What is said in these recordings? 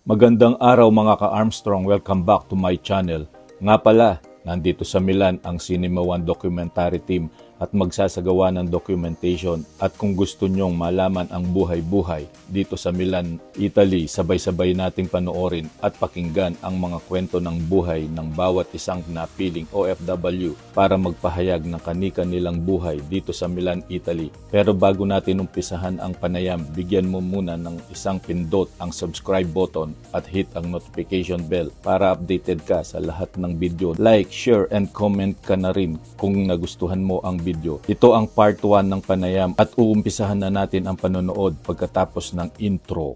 Magandang araw mga ka-Armstrong, welcome back to my channel. Nga pala, nandito sa Milan ang Cinema One Documentary Team at magsasagawa ng documentation. At kung gusto nyong malaman ang buhay-buhay dito sa Milan, Italy, sabay-sabay nating panoorin at pakinggan ang mga kwento ng buhay ng bawat isang napiling OFW para magpahayag ng kani-kanilang buhay dito sa Milan, Italy. Pero bago natin umpisahan ang panayam, bigyan mo muna ng isang pindot ang subscribe button at hit ang notification bell para updated ka sa lahat ng video. Like, share, and comment ka na rin kung nagustuhan mo ang video. Ito ang part 1 ng panayam at uumpisahan na natin ang panonood pagkatapos ng intro.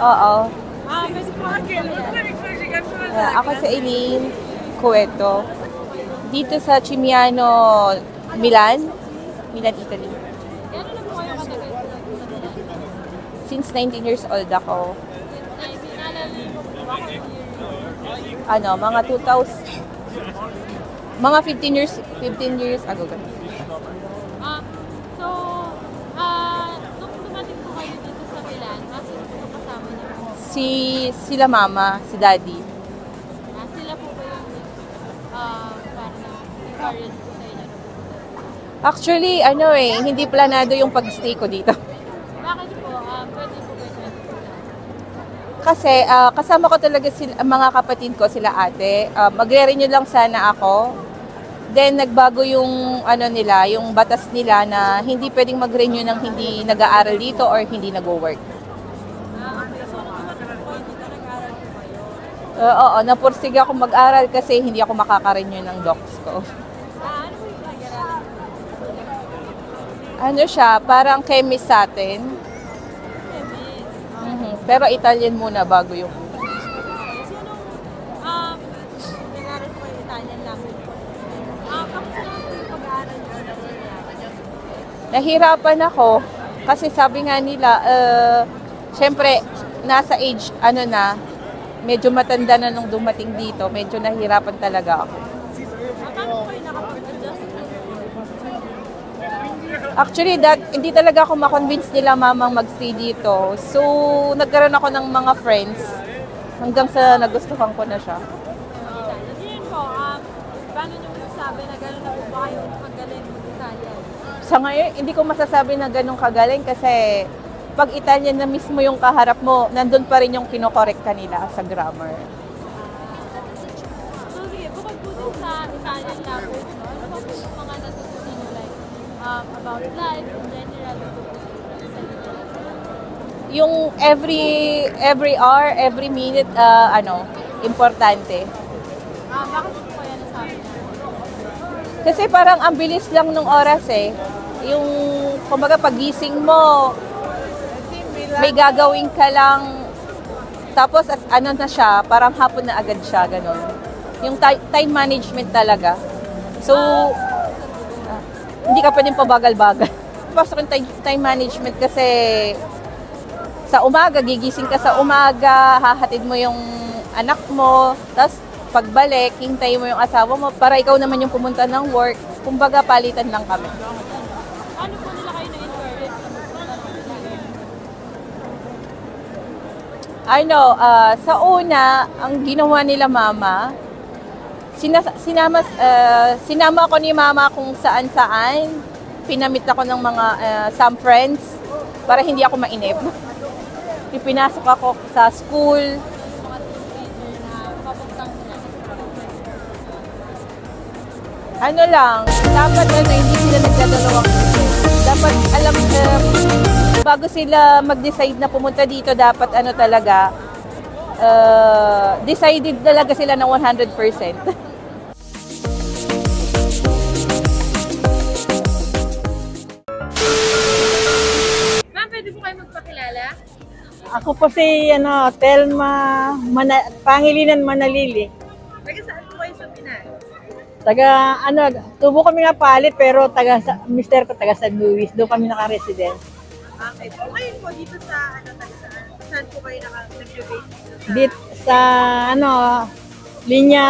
Oo. Ako si Eileen Cueto. Dito sa Cimiano, Milan, Italy. Since 19 years old ako. Mga 2000, mga 15 years ago. Sila mama, si daddy. Sila po ba yung parang encourage po sa inyo? Actually, hindi planado yung pag-stay ko dito. Bakit po? Pwede po ba? Kasi kasama ko talaga mga kapatid ko, sila ate. Magre-renew lang sana ako. Then nagbago yung yung batas nila na hindi pwedeng mag-renew ng hindi nag-aaral dito or hindi nag-work. Oo, napursige ako mag-aral kasi hindi ako makaka-renew ng docs ko. Ano po yung Ano siya, parang chemist sa atin. Pero Italian muna bago yung... nag-aaral po yung Italian language po. Kamusta naman po yung pag-aaral nyo? Nahirapan ako kasi sabi nga nila, syempre, nasa age, medyo matanda na nung dumating dito, medyo nahirapan talaga ako. Paano po yung nakapag-adjust? Actually, hindi talaga ako makonvince nila mamang mag-stay dito. So, nagkaroon ako ng mga friends hanggang sa nagustuhan ko na siya. Yun po, paano nyo masasabi na gano'n na po ba kayo magaling mag-Italian? Sa ngayon, hindi ko masasabi na ganun kagaling kasi pag Italian na mismo yung kaharap mo, nandun pa rin yung kinokorekta nila sa grammar. So sige, bukod po din sa Italian language, ano pa po yung mga natutunan nyo about life in general? Yung every hour, every minute, importante. Bakit po kaya nasabi na? Kasi parang ang bilis lang nung oras Yung, kumbaga, pagising mo, may gagawin ka lang, tapos na siya, parang hapon na agad siya, ganun. Yung time management talaga. So, hindi ka pwedeng pabagal-bagal. Pasok yung time management kasi sa umaga, gigising ka sa umaga, hahatid mo yung anak mo, tapos pagbalik, hintayin mo yung asawa mo para ikaw naman yung pumunta ng work. Kumbaga, palitan lang kami. Ano po nila kayo na-encourage? Sa una, ang ginawa nila mama, sinama ako ni mama kung saan-saan. Pinamit ako ng mga some friends para hindi ako mainip. Ipinasok ako sa school. Mga team leader na papuntang Dapat hindi sila nagdadalawang isip. Dapat bago sila mag-decide na pumunta dito, dapat decided talaga sila ng 100%. Ma'am, pwede po kayo magpakilala? Ako po si Telma Pangilinan Manalili. Taga saan po kayo sa Pinas? Taga, ano, tubo kami nga palit, pero mister ko taga San Luis. Doon kami naka-resident. Okay po. Ngayon po, dito sa, taga saan? Saan po kayo nag-base dito? Dito sa, linya,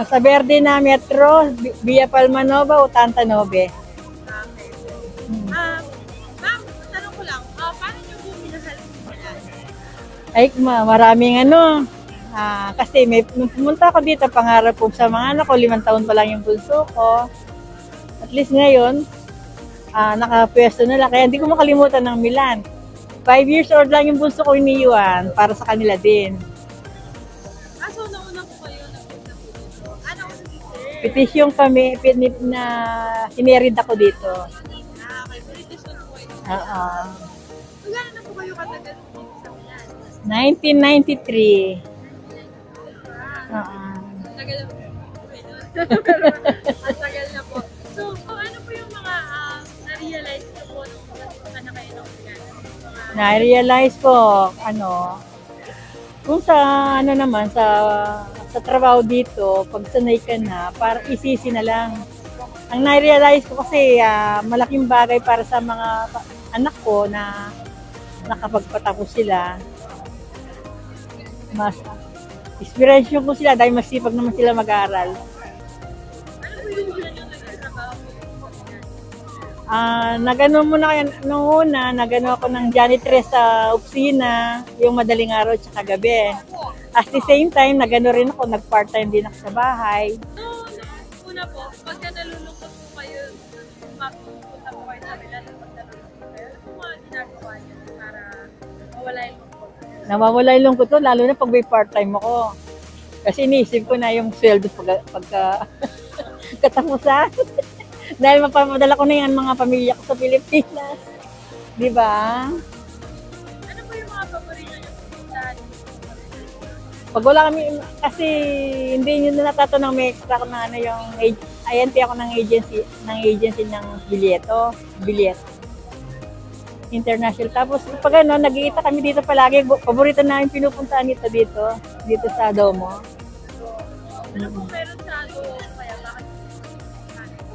sa Verde na Metro, Via Palmanova o Tantanove. Okay po. Ma'am, tanong ko lang, paano niyo po minahal po yan? Ay, maraming kasi nung pumunta ako dito, pangarap ko sa mga anak ko, 5 taon pa lang yung bunso ko. At least ngayon, nakapwesto na lang. Kaya hindi ko makalimutan ng Milan. 5 years old lang yung bunso ko iniwan para sa kanila din. So nauna po kayo nagpunta po dito. Ano ko si sir? Petition kami, na sinerid ako dito. Okay, petition po kayo. Oo. So gano'n na po kayo katagal dito sa Milan? 1993. Oo. Tagal na po. Ang tagal na po. So, ano po yung mga na-realize ko po nung nagpunta na kayo ng Milan? Na-realize ko, kung sa, naman, sa trabaho dito, pag sanay ka na, parang isisi na lang. Ang na-realize ko kasi, malaking bagay para sa mga anak ko na nakapagpatapos sila. Mas inspirasyon ko sila dahil masipag naman sila mag-aaral. Ano po yung una nyo nagtatrabaho po? Nagano muna kaya nung una, nagano ako ng janitress sa opisina, yung madaling araw at gabi. At the same time, nagano rin ako, nag-part-time din ako sa bahay. So, una po, pagka nalulungkot po kayo, mapupunta po kayo sa Milan, pag nalulungkot kayo, ano po mga ginagawa niyo para mawala yung lungkot? Nawawala yung lungkot ko, lalo na pag may part-time ako. Kasi iniisip ko na yung sweldo pagka katapusan. Dahil mapapadala ko na yan mga pamilya ko sa Pilipinas. Di ba? Ano po yung mga paborito niyo pupuntahan? Pag wala kami, kasi hindi nyo na natatanong, may extra ko na yung INT ako ng agency ng bilyet. International. Tapos pag nagkikita kami dito palagi, paborito namin pinupuntahan dito sa Domo. Ano po meron sa kaya bakit?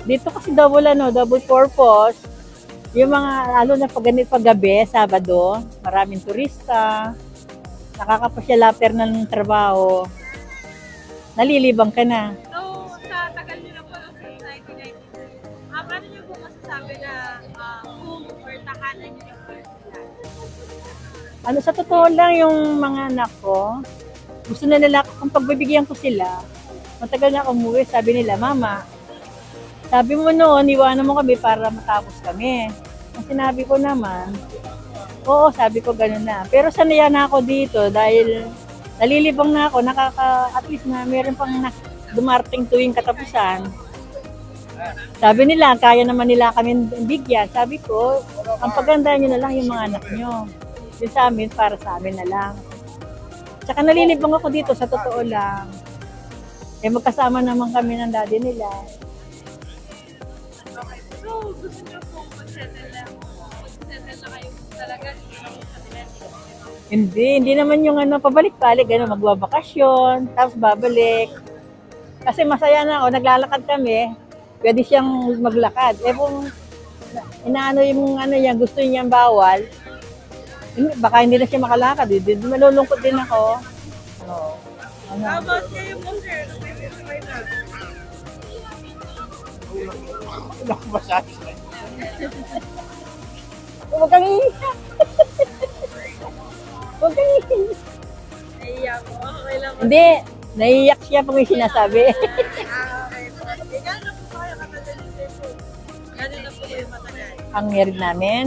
Dito kasi double purpose. Yung mga, lalo na pag gabi, Sabado, maraming turista, nakakapasyal after ng trabaho, nalilibang ka na. So, sa tagal niyo na po sa 1993, paano niyo po masasabi na home or tahanan niyo yung Milan? Sa totoo lang, yung mga anak ko, gusto na nila, kung pagbibigyan ko sila, matagal na ako umuwi, sabi nila, Mama, sabi mo noon, iwanan mo kami para matapos kami. Ang sinabi ko naman, oo, sabi ko gano'n na. Pero sanaya na ako dito dahil nalilibang na ako, at least na meron pang dumarating tuwing katapusan. Sabi nila, kaya naman nila kami bigyan. Sabi ko, ang paganda nyo na lang yung mga anak nyo. Yung sa amin, para sa amin na lang. Tsaka nalilibang ako dito, sa totoo lang. Magkasama naman kami ng daddy nila. Okay. So, gusto niyo po mag-settle na kayo talaga dito sa Milan? Hindi naman yung pabalik-balik, magbabakasyon, tapos babalik. Kasi masaya na ako, naglalakad kami, pwede siyang maglakad. Kung yung gusto niyang bawal, baka hindi na siya makalakad. Malulungkot din ako. How about kayo po, sir? Wala ko masabi. Huwag kang iiyak. Huwag kang iiyak. Naiiyak po. Okay lang po. Hindi, naiiyak siya pag may sinasabi. Okay po. Gano'n po kayo katagal ni sir po? Gano'n na po kayo matagal? Ang married namin,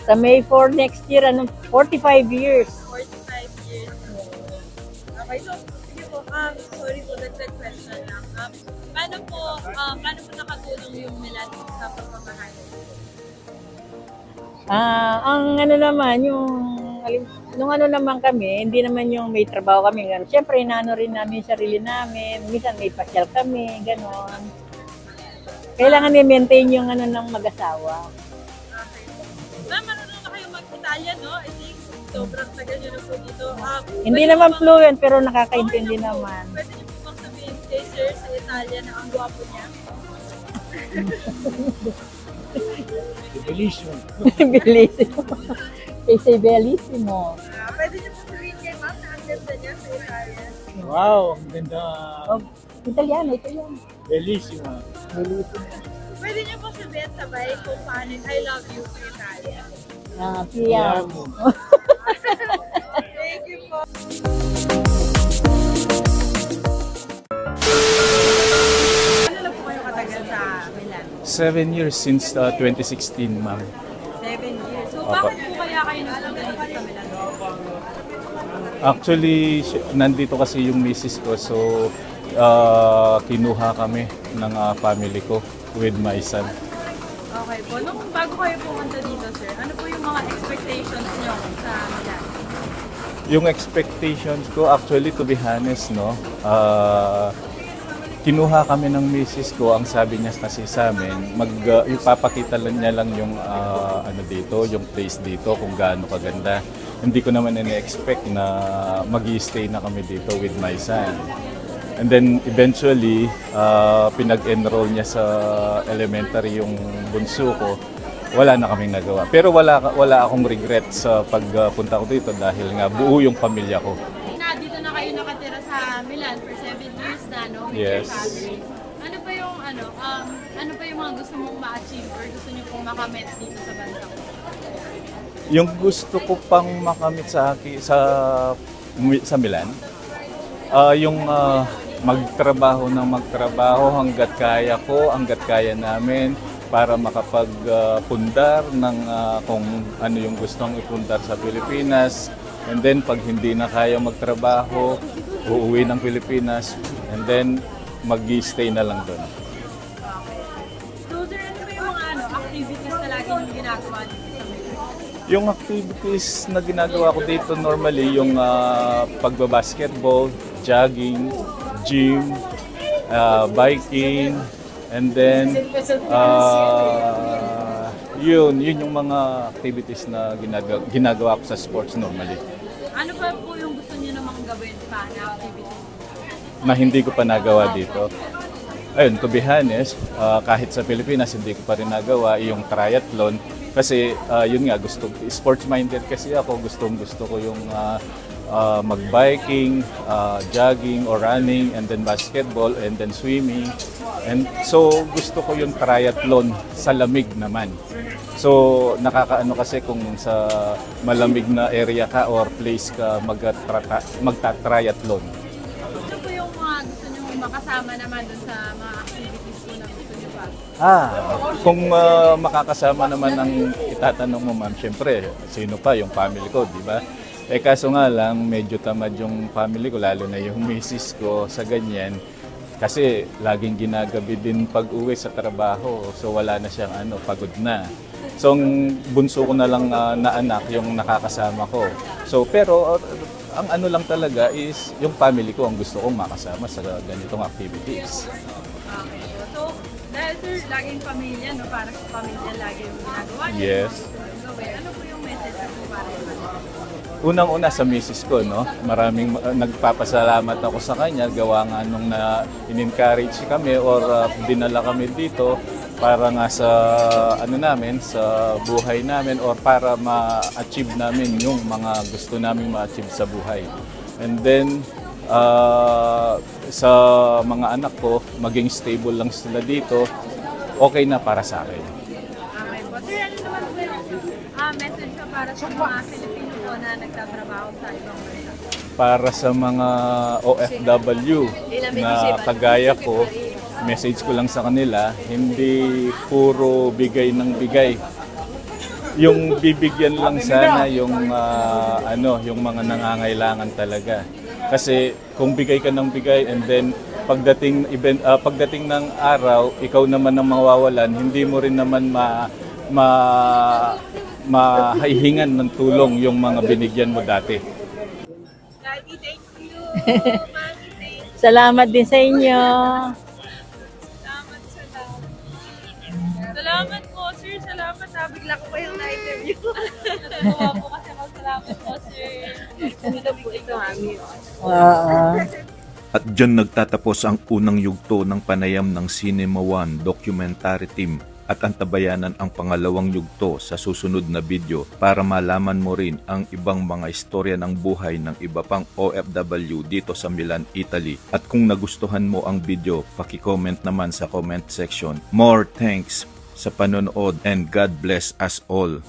sa May 4 next year, 45 years. 45 years. Okay, so, sige po, sorry po, dagdag question lang. Paano po nakatulong yung Milan sa pagmamahal? Ang naman, nung naman kami, hindi naman yung may trabaho kami. Siyempre, inaano rin namin yung sarili namin. Minsan may pasyal kami, gano'n. Kailangan i-maintain yung ng mag-asawa. Okay. Ma'am, marunong na kayo mag-Italian, no? I think sobrang tagal nyo na po dito. Hindi naman fluent, pero nakakaintindi naman. Pwede nyo po bang sir sa Italia na ang gwapo niya? Bellissimo. Bellissimo. Say bellissimo. Pwede niyo po sabihin kay ma'am na ang ganda niya sa Italia. Wow, ang ganda. Oh, Italiano. Bellissima. Bellissimo. Pwede niyo po sabihin sabay kung paano I love you sa Italia. Ti amo. Thank you po. Ano na po kayo katagal sa Milan? 7 years since 2016, ma'am. 7 years. So Opo. bakit po kaya kayo nagpunta dito sa Milan? Actually, nandito kasi yung misis ko, so kinuha kami ng family ko with my son. Okay po. Nung bago kayo pumunta dito, sir, ano po yung mga expectations niyo sa Milan? Yung expectations ko, actually, to be honest, no, kinuha kami ng misis ko. Ang sabi niya kasi sa amin, ipapakita lang niya lang yung ano dito, yung place dito, kung gaano kaganda. Hindi ko naman ina-expect na mag-i-stay na kami dito with my son. And then eventually, pinag-enroll niya sa elementary yung bunso ko. Wala na kaming nagawa. Pero wala akong regret sa pagpunta ko dito dahil nga buo yung pamilya ko. Dito na kayo nakatira sa Milan for 7 years na, no? With Yes. your family. Ano pa yung ano pa yung mga gusto mong ma-achieve or gusto niyo pong makamit dito sa bansa ko? Yung gusto ko pang makamit sa Milan, yung magtrabaho hanggat kaya ko, hanggat kaya namin para makapagpundar ng kung ano yung gustong ipundar sa Pilipinas. And then pag hindi na kaya magtrabaho, uuwi ng Pilipinas and then mag-stay na lang doon. So, sir, ano ba yung mga activities na lagi yung ginagawa dito sa Milan? Yung activities na ginagawa ko dito normally, yung pagbabasketball, jogging, gym, biking, and then yun yung mga activities na ginagawa ko sa sports normally. Ano pa po yung gusto niyo namang gawin pa na activities? Na hindi ko pa nagawa dito. Ayun, to be honest, kahit sa Pilipinas hindi ko pa rin nagawa yung triathlon kasi yun nga, sports-minded kasi ako, gusto ko yung mag-biking, jogging or running, and then basketball, and then swimming. And so gusto ko yung triathlon sa lamig naman. So nakakaano kasi kung sa malamig na area ka or place ka magta-triathlon. Ano po yung mga gusto niyo makasama naman dun sa mga activities po na gusto niyo pa? Kung makakasama naman ang itatanong mo, ma'am, syempre, sino pa? Yung family ko, di ba? Kaso nga lang, medyo tamad yung family ko, lalo na yung misis ko sa ganyan. Kasi laging ginagabi din pag-uwi sa trabaho, so wala na siyang pagod na. So ang bunso ko na lang na anak yung nakakasama ko. So pero ang lang talaga is yung family ko ang gusto kong makasama sa ganitong activities. Okay. So, dahil sir, laging pamilya, no? Para sa pamilya lagi yung ginagawa niyo. Yes. Ano po yung message po para sa Unang-una sa misis ko, no? Maraming nagpapasalamat ako sa kanya. Gawa nga nung in-encourage kami or dinala kami dito para nga sa namin, sa buhay namin or para ma-achieve namin yung mga gusto namin ma-achieve sa buhay. And then, sa mga anak ko, maging stable lang sila dito, okay na para sa akin. Okay po. Sir, ano naman po yung message ko para sa mga Filipino po na nagtatrabaho sa ibang bansa? Para sa mga OFW na kagaya ko, message ko lang sa kanila, hindi puro bigay ng bigay. Yung bibigyan lang sana yung yung mga nangangailangan talaga. Kasi kung bigay ka ng bigay and then pagdating ng araw, ikaw naman ang mawawalan, hindi mo rin naman mahihingan ng tulong yung mga binigyan mo dati. Daddy, thank you. Mami, thank you. Salamat din sa inyo. Salamat po, sir. Salamat. Bigla ko pa yung na-interview. Natutuwa po kasi ako. Salamat po, sir. Ito po ito, Mami. At dyan nagtatapos ang unang yugto ng panayam ng Cinema One Documentary Team at antabayanan ang pangalawang yugto sa susunod na video para malaman mo rin ang ibang mga istorya ng buhay ng iba pang OFW dito sa Milan, Italy. At kung nagustuhan mo ang video, paki-comment naman sa comment section. More thanks sa panonood and God bless us all.